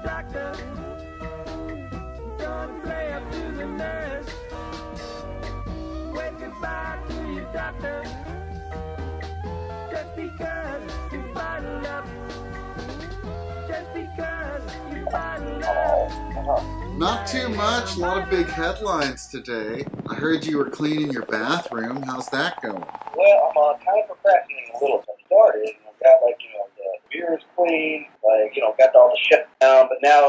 your doctor. Don't play up to the nurse. Wave goodbye to your doctor. Just because you bottled up. Just because you bottled up. Not too much. A lot of big headlines today. I heard you were cleaning your bathroom. How's that going? Well, I'm kind of procrastinating a little. I started and I got the mirrors clean, got all the shit down, but now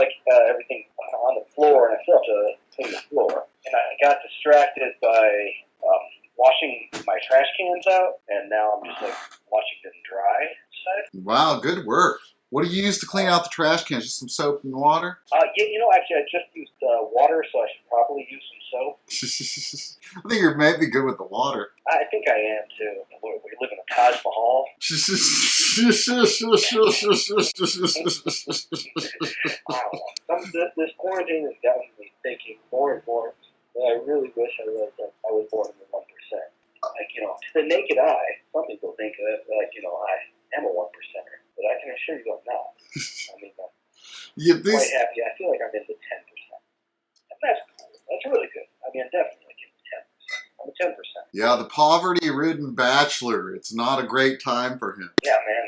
everything's on the floor and I still have to clean the floor. And I got distracted by washing my trash cans out, and now I'm just watching them dry. Wow, good work. What do you use to clean out the trash cans? Just some soap and water? Actually, I just used water, so I should probably use some soap. I think you're maybe good with the water. I think I am, too. We live in a Taj Mahal. This quarantine has gotten me thinking more and more that I really wish I was born in the 1%. To the naked eye, some people think that, I am a 1%er, but I can assure you I'm not. I'm quite happy. I feel like I'm in the 10%. And that's cool. That's really good. I'm definitely in the 10%. I'm a 10%. Yeah, the poverty-ridden bachelor. It's not a great time for him. Yeah, man.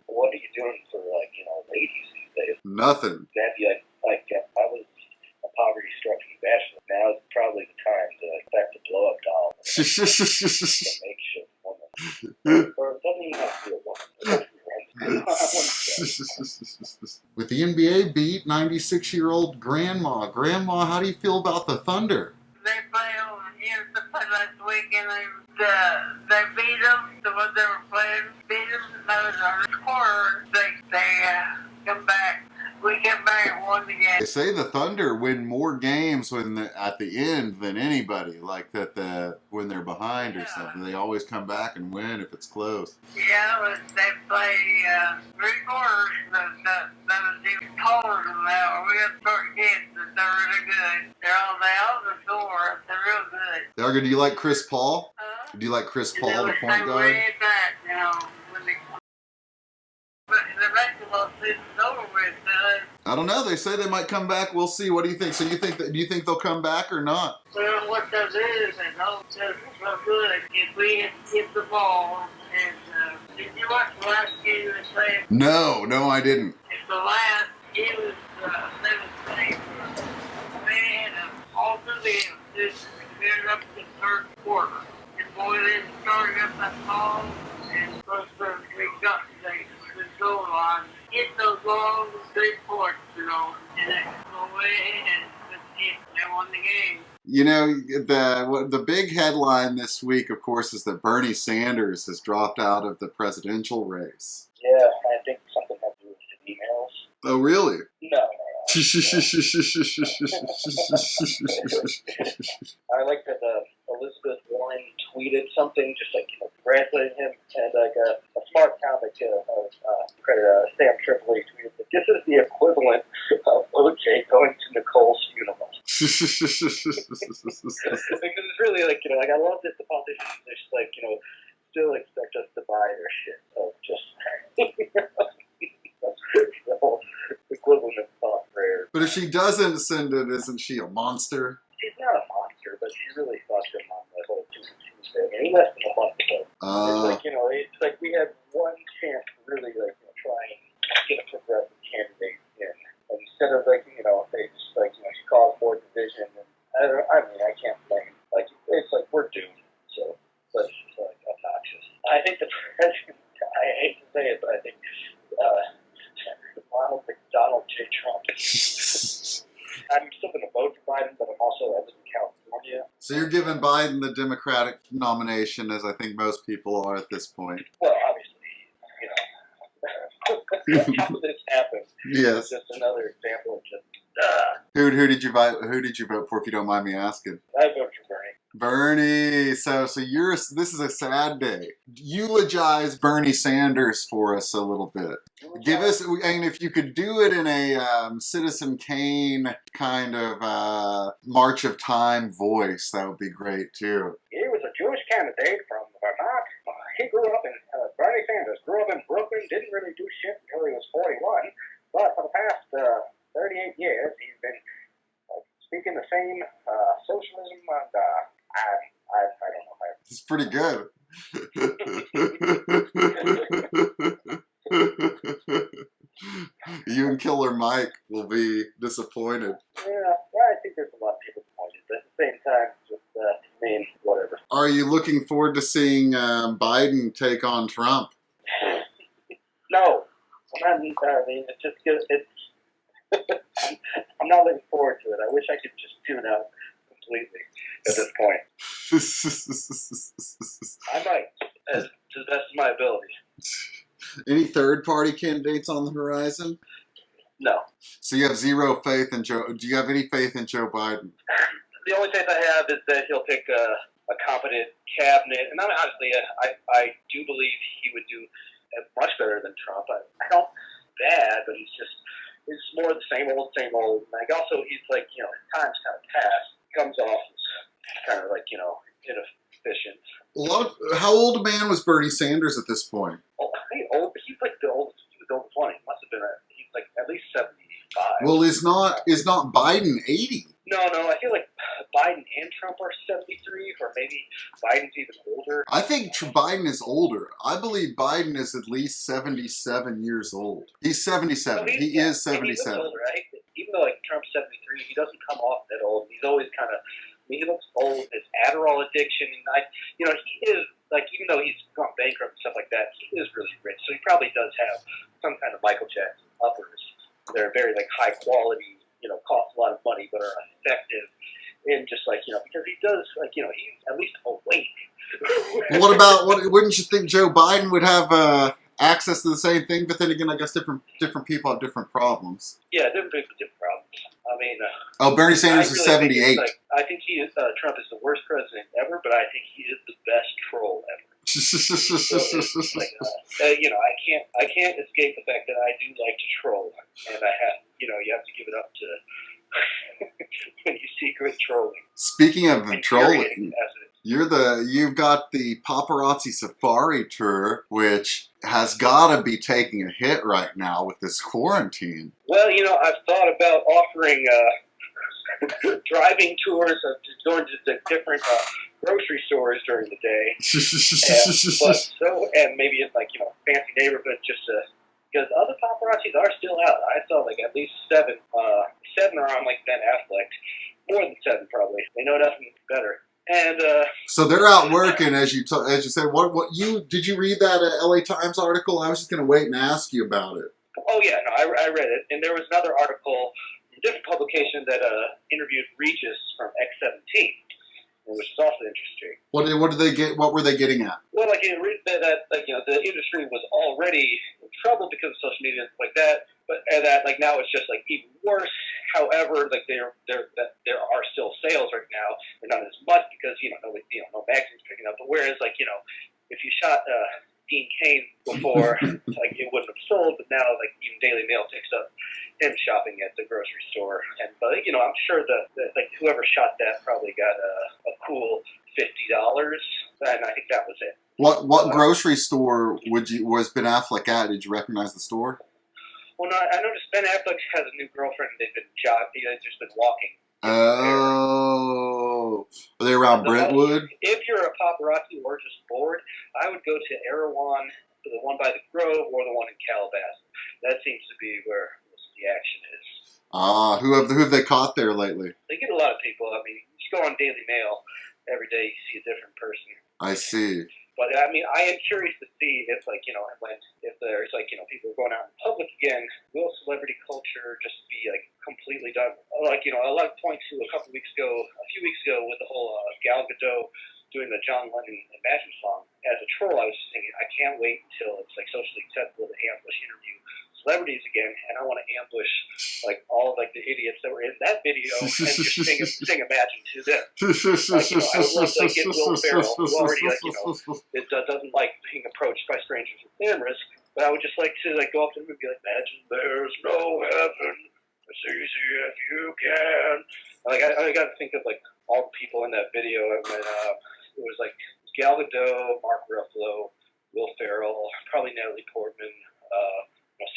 What are you doing for, ladies these days? Nothing. That'd be if I was a poverty-stricken bachelor, now's probably the time to expect a blow-up doll. To make shit woman. Or it doesn't even have to be a woman. With the NBA beat 96-year-old Grandma. Grandma, how do you feel about the Thunder? They played last week and they beat them. The ones they were playing beat them. That was our score. They come back. We came back and won the game. They say the Thunder win more games at the end than anybody, when they're behind or something. They always come back and win if it's close. Yeah, they play 3 quarters that was even taller than that. We got short kids, but they're really good. They're on the score. They're real good. Darga, do you like Chris Paul? Do you like Chris Paul, the point guard? But the basketball season's over with. I don't know. They say they might come back. We'll see. What do you think? So do you think they'll come back or not? Well, what they'll do is they'll so good if we hit the ball. And did you watch the last game they played? No, I didn't. It's the last. It was 7-6. Man, all through the end, just cleared up the third quarter. And boy, they started up that ball and supposed to be got the goal line. Hit those long 3 points, and they go away and they won the game. The big headline this week, of course, is that Bernie Sanders has dropped out of the presidential race. Yeah, I think something has to do with the emails. Oh, really? No. I like that Elizabeth Warren tweeted something, just congratulating him, and a smart comic, Sam Tripoli tweeted that this is the equivalent of OJ going to Nicole's funeral. Because it's really I love that the politicians are just still expect us to buy their shit. So just the whole equivalent of thought prayer. But if she doesn't send it, isn't she a monster? She's not a monster, but she really fucked him on the whole Tuesday. And he left him a month ago. It's like we had one chance to really try and get a progressive candidate in. And instead of they just she called for division, and I can't blame. It's we're doomed. So, but it's just obnoxious. I think the president. I hate to say it, but I think Ronald McDonald J. Trump. I'm still going to vote for Biden, but I'm also I live in California. So you're giving Biden the Democratic nomination, as I think most people are at this point. Well, obviously, how did this happen? Yes. It's just another example of just. Who did you vote for, if you don't mind me asking? I voted for Bernie. Bernie. So this is a sad day. Eulogize Bernie Sanders for us a little bit. Give us, and if you could do it in a Citizen Kane kind of March of Time voice, that would be great too. He was a Jewish candidate from Vermont. He grew up in Bernie Sanders grew up in Brooklyn. Didn't really do shit until he was 41. But for the past 38 years, he's been speaking the same socialism, and I don't know. It's pretty good. You and Killer Mike will be disappointed. Yeah, I think there's a lot of people disappointed, but at the same time, just whatever. Are you looking forward to seeing Biden take on Trump? No, I mean, it's just good. I'm not looking forward to it. I wish I could just tune out completely at this point. I might, to the best of my ability. Any third-party candidates on the horizon? No. So you have zero faith in Joe. Do you have any faith in Joe Biden? The only faith I have is that he'll pick a competent cabinet, and honestly, I do believe he would do much better than Trump. I don't bad, but it's more the same old, same old. Like also, he's like, his time's kind of passed. Comes off as kind of like, inefficient. How old a man was Bernie Sanders at this point? Oh, I think old. He's like the oldest. He was over 20. Must have been. He's like at least 75. Well, is not Biden 80? No. I feel like Biden and Trump are 73, or maybe Biden's even older. I think Biden is older. I believe Biden is at least 77 years old. He's 77. No, he is 77. He looks older, right? Even though like Trump's 73, he doesn't come off that old. He's always kind of. He looks old. His Adderall addiction, and he is like, even though he's gone bankrupt and stuff like that, he is really rich. So he probably does have some kind of Michael Jackson uppers. They're very like high quality, cost a lot of money, but are effective. And just like, because he does, like, he's at least awake. Wouldn't you think Joe Biden would have access to the same thing? But then again, I guess different people have different problems. Yeah, different people have different problems. I mean, Bernie Sanders is 78. I think Trump is the worst president ever, but I think he is the best troll ever. I can't escape the fact that I do like to troll, and I have, you have to give it up to when you see good trolling. Speaking of trolling, you've got the paparazzi safari tour, which has got to be taking a hit right now with this quarantine. Well, I've thought about offering driving tours of going to the different grocery stores during the day, and maybe in like fancy neighborhoods, just because other paparazzis are still out. I saw like at least seven around like Ben Affleck, more than 7 probably. They know nothing better. And so they're out working, as you said. Did you read that LA Times article? I was just going to wait and ask you about it. Oh yeah, no, I read it, and there was another article from a different publication that interviewed Regis from X17, which is also interesting. What did they get? What were they getting at? Well, like the industry was already in trouble because of social media and stuff like that, but that like now it's just like even worse. However, like there are still sales right now, but not as much because no magazine's picking up. But whereas like if you shot Dean Cain before, like it wouldn't have sold, but now like even Daily Mail picks up him shopping at the grocery store, and I'm sure that like whoever shot that probably got a cool $50, and I think that was it. What grocery store was Ben Affleck at? Did you recognize the store? Well, no, I noticed Ben Affleck has a new girlfriend. They've just been walking. Oh, are they around Brentwood? If you're a paparazzi or just bored, I would go to Erewhon, the one by the Grove, or the one in Calabasas. That seems to be where most of the action is. Who have they caught there lately? They get a lot of people. I mean, you go on Daily Mail every day, you see a different person. I see. But I mean, I am curious to see if, like, if there's like, people going out in public again, will celebrity culture just be like completely done? Like, a lot of points to a few weeks ago, with the whole Gal Gadot doing the John Lennon Imagine song. As a troll, I was just thinking, I can't wait until it's like socially acceptable to ambush interview celebrities again, and I want to ambush like all like the idiots that were in that video and just sing Imagine to them. Like, I would love to get Will Ferrell, who already it doesn't like being approached by strangers with cameras, but I would just like to like go up to him and be like, imagine there's no heaven, as easy as you can. Like I got to think of like all the people in that video, and it was like Gal Gadot, Mark Ruffalo, Will Ferrell, probably Natalie Portman.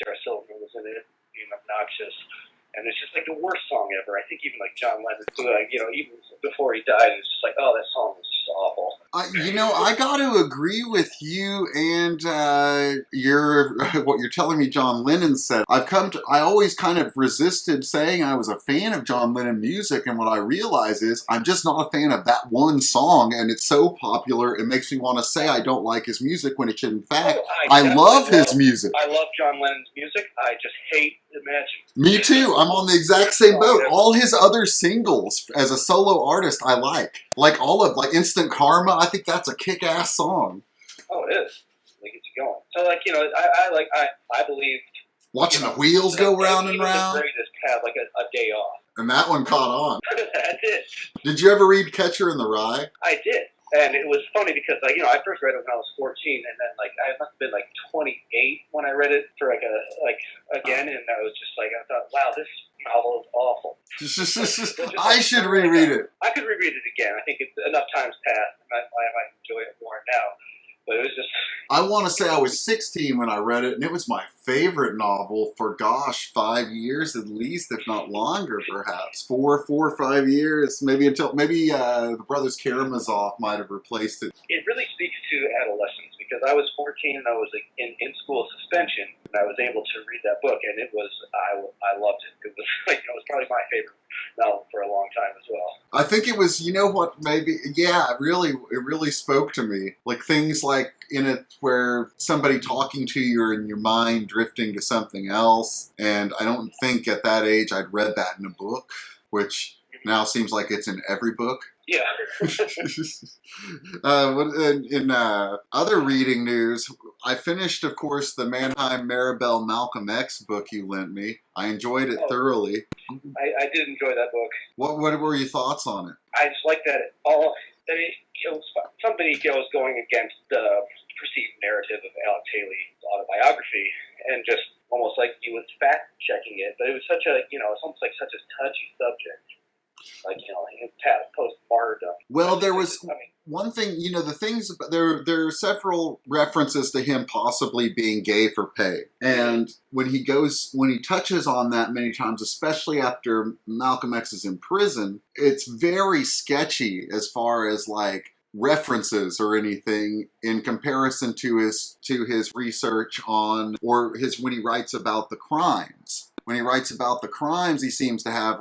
Sarah Silverman was in it, being obnoxious. And it's just like the worst song ever. I think even like John Lennon, even before he died, it was just like, oh, that song was just awful. I got to agree with you and what you're telling me John Lennon said. I always kind of resisted saying I was a fan of John Lennon music, and what I realize is I'm just not a fan of that one song, and it's so popular it makes me want to say I don't like his music when it in fact I love his music. I love John Lennon's music. I just hate Imagine. Me too. I'm on the exact same boat. All his other singles as a solo artist I like all of like Instant Karma. I think that's a kick-ass song. Oh, it is. It gets you going. So I believed watching the wheels go round and round. The greatest have like a day off. And that one caught on. I did. Did you ever read Catcher in the Rye? I did. And it was funny because I first read it when I was 14, and then I must have been 28 when I read it for again, and I was just I thought, wow, this novel is awful. I should reread it. I could reread it again. I think enough time's passed, and I might enjoy it more now. But it was just... I want to say I was 16 when I read it, and it was my favorite novel for, 5 years at least, if not longer, perhaps. 4 or 5 years, maybe the Brothers Karamazov might have replaced it. It really speaks to adolescence, because I was 14 and I was in school suspension, and I was able to read that book, and I loved it. It was it was probably my favorite novel for a long time as well. I think it was, it really spoke to me. Like things like in it where somebody talking to you and your mind drifting to something else. And I don't think at that age I'd read that in a book, which now seems like it's in every book. Yeah. In other reading news, I finished, of course, the Mannheim Maribel Malcolm X book you lent me. I enjoyed it thoroughly. I did enjoy that book. What were your thoughts on it? I just like that somebody was going against the perceived narrative of Alex Haley's autobiography, and just almost like he was fact checking it, but it was such a it's almost like such a touchy subject. Post-martyrdom. Well, there was one thing, the things, there are several references to him possibly being gay for pay. And when he touches on that many times, especially after Malcolm X is in prison, it's very sketchy as far as references or anything in comparison to his research on, or when he writes about the crimes. When he writes about the crimes, he seems to have,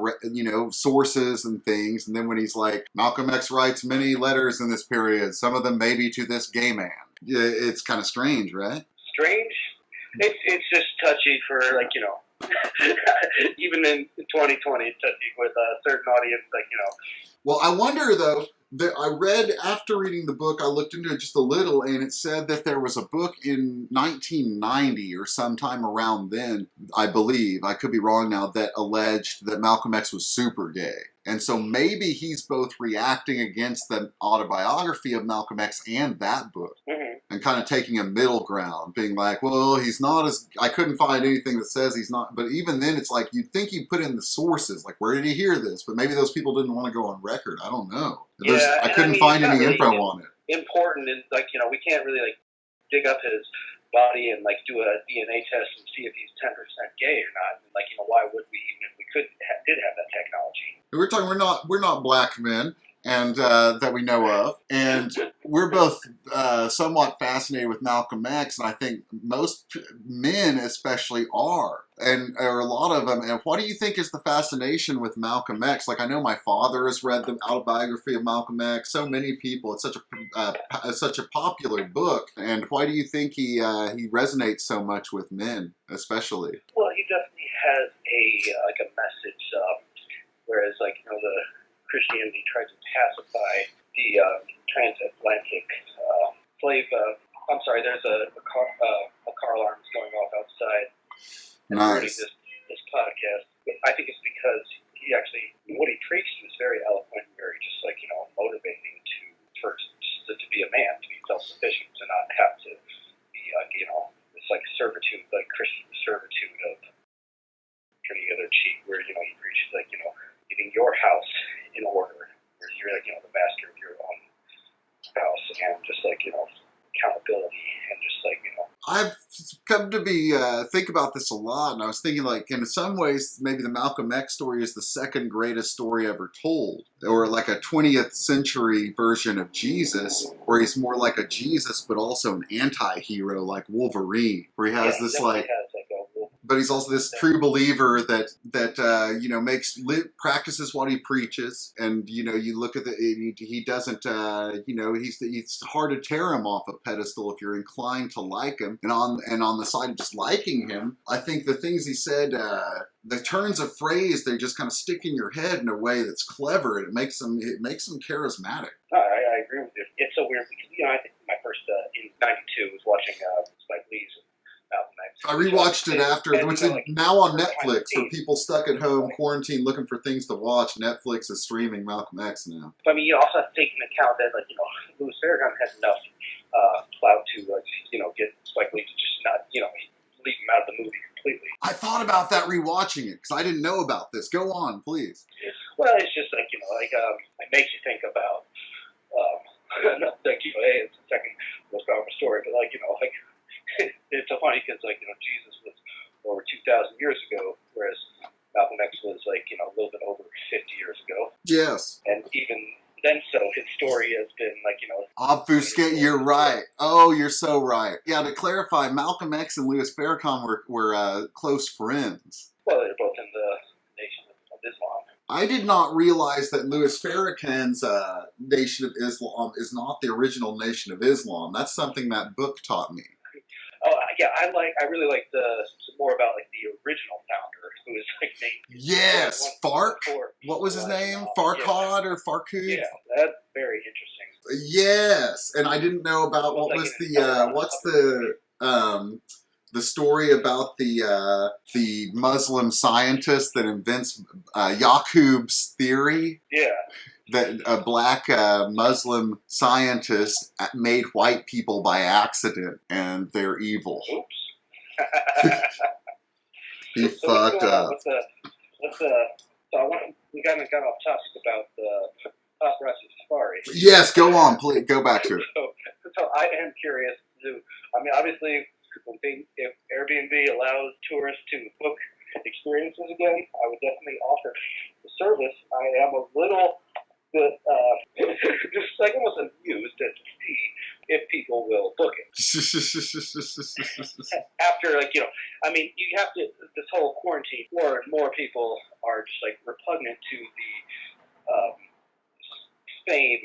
sources and things. And then when he's like, Malcolm X writes many letters in this period, some of them maybe to this gay man. It's kind of strange, right? Strange? It's just touchy for, even in 2020, it's touchy with a certain audience, Well, I wonder, though, I read, after reading the book, I looked into it just a little, and it said that there was a book in 1990 or sometime around then, I believe, I could be wrong now, that alleged that Malcolm X was super gay. And so maybe he's both reacting against the autobiography of Malcolm X and that book, and kind of taking a middle ground, being like, well, he's not as, I couldn't find anything that says he's not, but even then it's like, you'd think he'd put in the sources, where did he hear this? But maybe those people didn't want to go on record. I don't know. I couldn't find any info on it. Important is, we can't really, dig up his body and, do a DNA test and see if he's 10% gay or not. And, why would we, even if we did have that technology? We're talking, we're not black men, and that we know of, and we're both somewhat fascinated with Malcolm X, and I think most men especially are, or a lot of them. And what do you think is the fascination with Malcolm X? I know my father has read the autobiography of Malcolm X. So many people. It's such a popular book. And why do you think he resonates so much with men, especially? Well, he definitely has a message. Whereas, the Christianity tried to pacify the transatlantic slave. I'm sorry, there's a car alarm going off outside. Nice. This podcast. I think it's because what he preached was very eloquent and very just motivating to be a man, to be self-sufficient, to not have to be it's servitude, Christian servitude of turning the other cheek, where he preaches getting your house in order, where you're the master of your own house, and just accountability, and just I've come to be think about this a lot, and I was thinking, like, in some ways, maybe the Malcolm X story is the second greatest story ever told, or like a 20th century version of Jesus, where he's more like a Jesus, but also an anti-hero, like Wolverine, where he has this like. But he's also this true believer that you know, practices what he preaches, and you know, you look at he doesn't you know, it's hard to tear him off a pedestal if you're inclined to like him, and on the side of just liking him, I think the things he said, the turns of phrase, they just kind of stick in your head in a way that's clever, and it makes him charismatic. I agree with you. It's so weird because, you know, I think my first in '92 was watching Spike Lee's Malcolm X. I rewatched it after, which is now on Netflix for people stuck at home, quarantine, looking for things to watch. Netflix is streaming Malcolm X now. I mean, you also have to take into account that, like, you know, Louis Farrakhan has enough clout to, you know, get Spike Lee to just not, you know, leave him out of the movie completely. I thought about that rewatching it because I didn't know about this. Go on, please. Well, it's just like, you know, like it makes you think about, like, you know, hey, it's the second most powerful story, but, like, you know, like, it's so funny because, like, you know, Jesus was over 2,000 years ago, whereas Malcolm X was, like, you know, a little bit over 50 years ago. Yes. And even then, so his story has been, like, you know, obfuscate. You're right. Oh, you're so right. Yeah, to clarify, Malcolm X and Louis Farrakhan were close friends. Well, they're both in the Nation of Islam. I did not realize that Louis Farrakhan's Nation of Islam is not the original Nation of Islam. That's something that book taught me. Oh, yeah, I really like more about, like, the original founder, who is, like, named... Yes, Fark? What was his name? Farkhad or Farkud? Yeah, that's very interesting. Yes, and I didn't know about what's the story about the Muslim scientist that invents Yaqub's theory? Yeah. That a black Muslim scientist made white people by accident, and they're evil. Oops. He fucked up. We got off topic about the paparazzi safari. Yes, go on, please. Go back to it. So I am curious to, I mean, obviously, if Airbnb allows tourists to book experiences again, I would definitely offer the service. I am a little bit, just like almost amused to see if people will book it. After, like, you know, I mean, you have to, this whole quarantine, more and more people are just, like, repugnant to the fame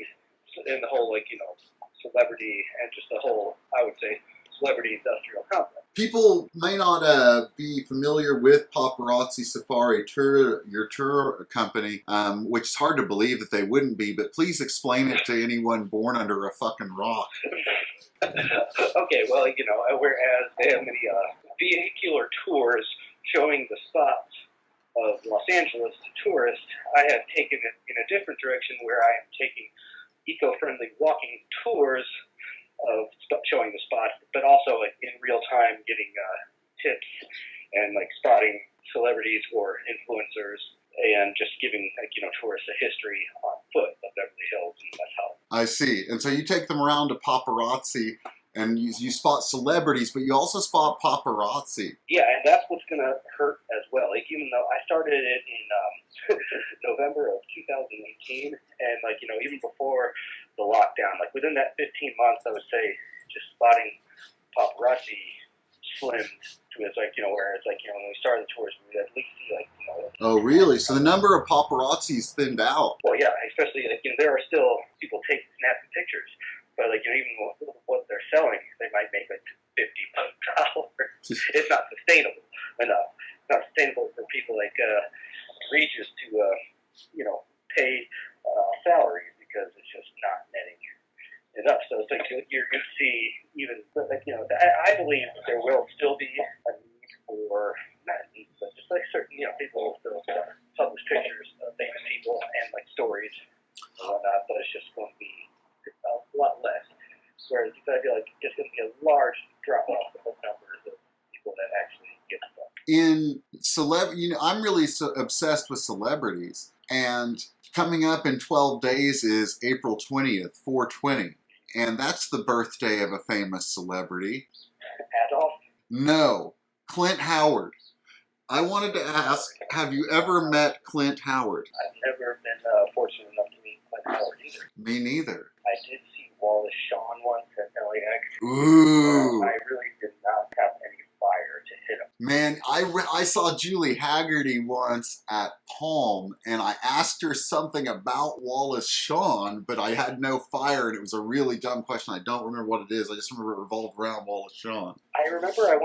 and the whole, like, you know, celebrity and just the whole, I would say, celebrity industrial complex. People may not be familiar with Paparazzi Safari Tour, your tour company, which is hard to believe that they wouldn't be, but please explain it to anyone born under a fucking rock. Okay, well, you know, whereas they have many vehicular tours showing the spots of Los Angeles to tourists, I have taken it in a different direction where I am taking eco-friendly walking tours of showing the spot, but also, like, in real time getting tips and, like, spotting celebrities or influencers and just giving, like, you know, tourists a history on foot of Beverly Hills, and that's how. I see. And so you take them around to paparazzi and you spot celebrities, but you also spot paparazzi. Yeah, and that's what's going to hurt as well. Like, even though I started it in November of 2018, and, like, you know, even before the lockdown, like, within that 15 months, I would say just spotting paparazzi slimmed to, it's like, you know, where it's like, you know, when we started the tours, we would at least see, like, you know. Oh, really? So the number of paparazzis thinned out. Well, yeah, especially, like, you know, there are still people snapping pictures, but, like, you know, even what they're selling, they might make, like, $50. It's not sustainable enough. It's not sustainable for people like Regis to, you know, pay salaries, because it's just not netting enough. So it's like you're going to see even, like, you know, I believe there will still be a need for, not a need, but just like certain, you know, people will still publish pictures of famous people and, like, stories and whatnot, but it's just going to be a lot less. Whereas I feel like it's going to be a large drop off of the numbers of people that actually get stuff. In you know, I'm really obsessed with celebrities, and coming up in 12 days is April 20th, 420, and that's the birthday of a famous celebrity. Adolf? No, Clint Howard. I wanted to ask, have you ever met Clint Howard? I've never been fortunate enough to meet Clint Howard either. Me neither. I did see Wallace Shawn once at LAX. Ooh. I really did not have any fire to hit him. Man, I saw Julie Haggerty once at Palm, and I asked her something about Wallace Shawn, but I had no fire, and it was a really dumb question. I don't remember what it is. I just remember it revolved around Wallace Shawn. I remember I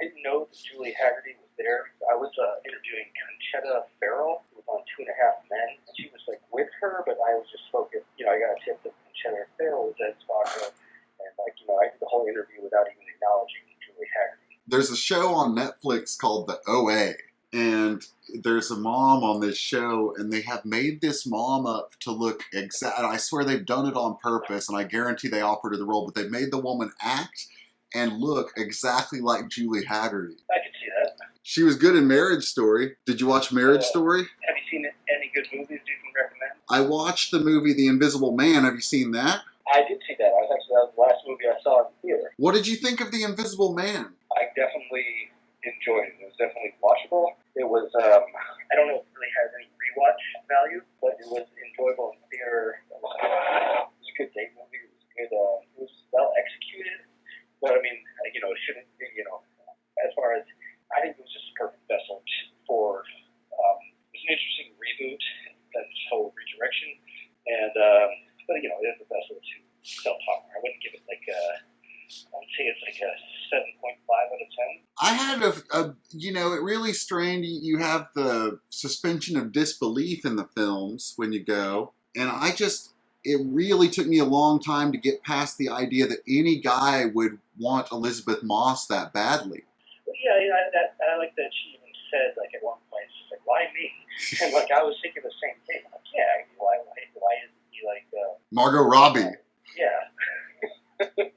didn't know that Julie Haggerty was there. I was interviewing Conchetta Ferrell, who was on 2.5 Men, and she was like with her, but I was just focused. I got a tip that Conchetta Ferrell was at Spargo, and I did the whole interview without even acknowledging Julie Haggerty. There's a show on Netflix called The OA, and there's a mom on this show, and they have made this mom up to look exact. I swear they've done it on purpose, and I guarantee they offered her the role, but they made the woman act and look exactly like Julie Haggerty. I could see that. She was good in Marriage Story. Did you watch Marriage Story? Have you seen any good movies you can recommend? I watched the movie The Invisible Man. Have you seen that? I did see that. That was the last movie I saw in the theater. What did you think of The Invisible Man? I definitely enjoyed it. It was definitely watchable. It was, I don't know if it really has any rewatch value, but it was enjoyable in the theater. It was a good date movie. It was good. It was well executed. But I mean, it shouldn't, as far as, I think it was just a perfect vessel for, it was an interesting reboot, that whole redirection. And, but it is a vessel to self-talk. I wouldn't give it like I would say it's like a 7.5 out of 10. I had it really strained. You have the suspension of disbelief in the films when you go. And it really took me a long time to get past the idea that any guy would want Elizabeth Moss that badly. Well, yeah, I like that she even said, like, at one point, she's like, why me? And, like, I was thinking the same thing. Like, yeah, why isn't he, like... Margot Robbie. Yeah. Where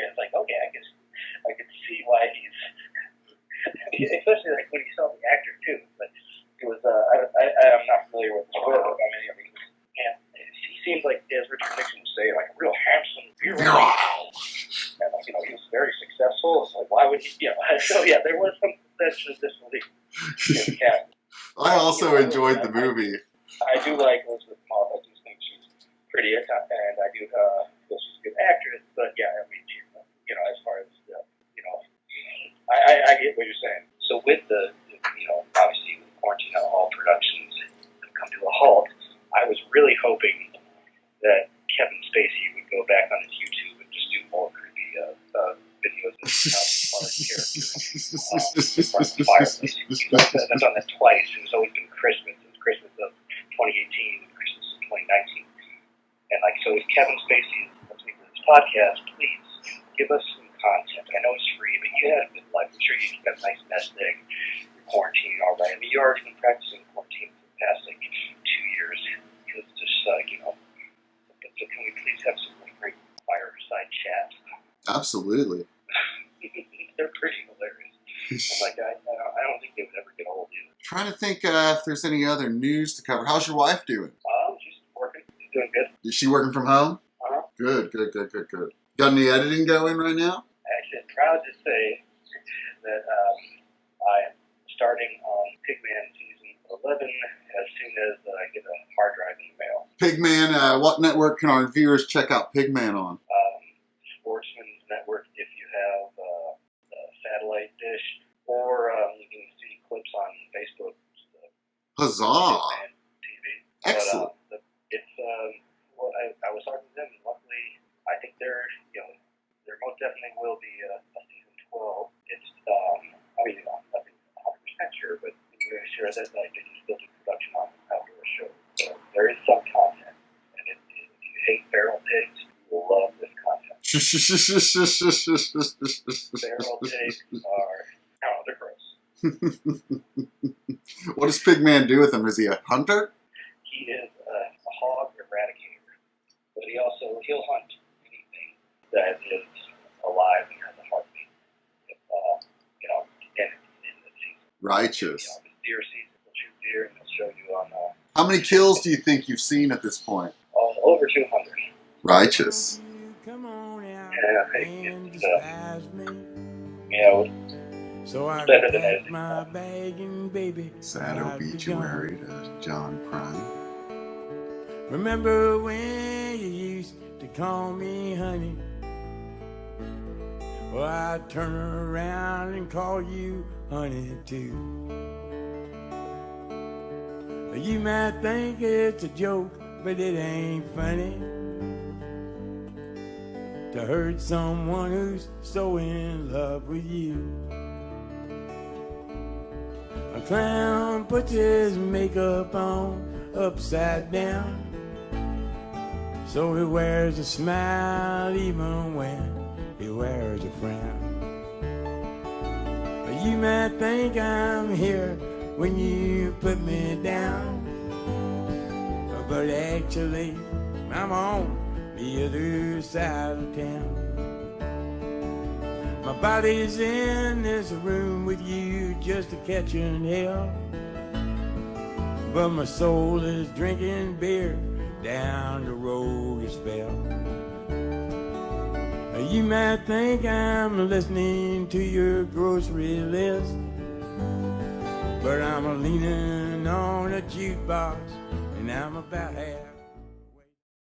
it's like, okay, I can see why he's... especially, like, when you saw the actor, too. But it was, I'm not familiar with the work. He seemed like, as Richard Nixon would say, like a real handsome, virile. And, he was very successful. It's like, why would he, so yeah, there was some suspension of disbelief in the cast. I also enjoyed the movie. I do like Elizabeth Moss. I do think she's pretty, and I do feel she's a good actress. But yeah, I mean, she's, as far as, I get what you're saying. So with the obviously with quarantine, all productions have come to a halt. I was really hoping that Kevin Spacey would go back on his YouTube and just do more creepy videos of horror characters in front of the fireplace. I've done that twice. It's always been Christmas. It was Christmas of 2018 and Christmas of 2019. And so with Kevin Spacey listening to this podcast, please give us some content. I know it's free, but you had a good life. I'm sure you've got a nice nest egg. You're quarantining all right. I mean, you've already been practicing quarantine for the past 2 years. It's just so can we please have some great fireside chat? Absolutely. They're pretty hilarious. I don't think they would ever get old either. Trying to think if there's any other news to cover. How's your wife doing? She's working. She's doing good. Is she working from home? Uh-huh. Good. Got any editing going right now? Actually, I'm proud to say that I am starting on Pigman season 11 as soon as I get a hard drive in the mail. Pigman, what network can our viewers check out Pigman on? Sportsman's Network if you have a satellite dish, or you can see clips on Facebook. Huzzah! Pigman TV. Excellent. But it's I was talking to them, and luckily I think there most definitely will be a season 12. It's nothing 100% sure, but I'm very sure that they can still do production on outdoor shows. So there is some content, and if you hate feral pigs, you will love this content. Feral pigs they're gross. What does Pigman do with them? Is he a hunter? He is a hog eradicator, but he'll hunt anything that is alive and has a heartbeat. In the season. Righteous. The deer season, he'll shoot deer and he'll show you on. How many kills do you think you've seen at this point? Over 200. Righteous. Yeah, it's you know, So I better than packed anything. my bag and baby, Sad I'd be obituary gone. to John Prine. Remember when you used to call me honey? Well, I'd turn around and call you honey too. You might think it's a joke, but it ain't funny to hurt someone who's so in love with you. A clown puts his makeup on upside down, so he wears a smile even when he wears a frown. You might think I'm here when you put me down, but actually I'm on the other side of town. My body's in this room with you just to catch an hell, but my soul is drinking beer down the road a spell. You might think I'm listening to your grocery list, but I'm leaning on a jukebox and I'm about half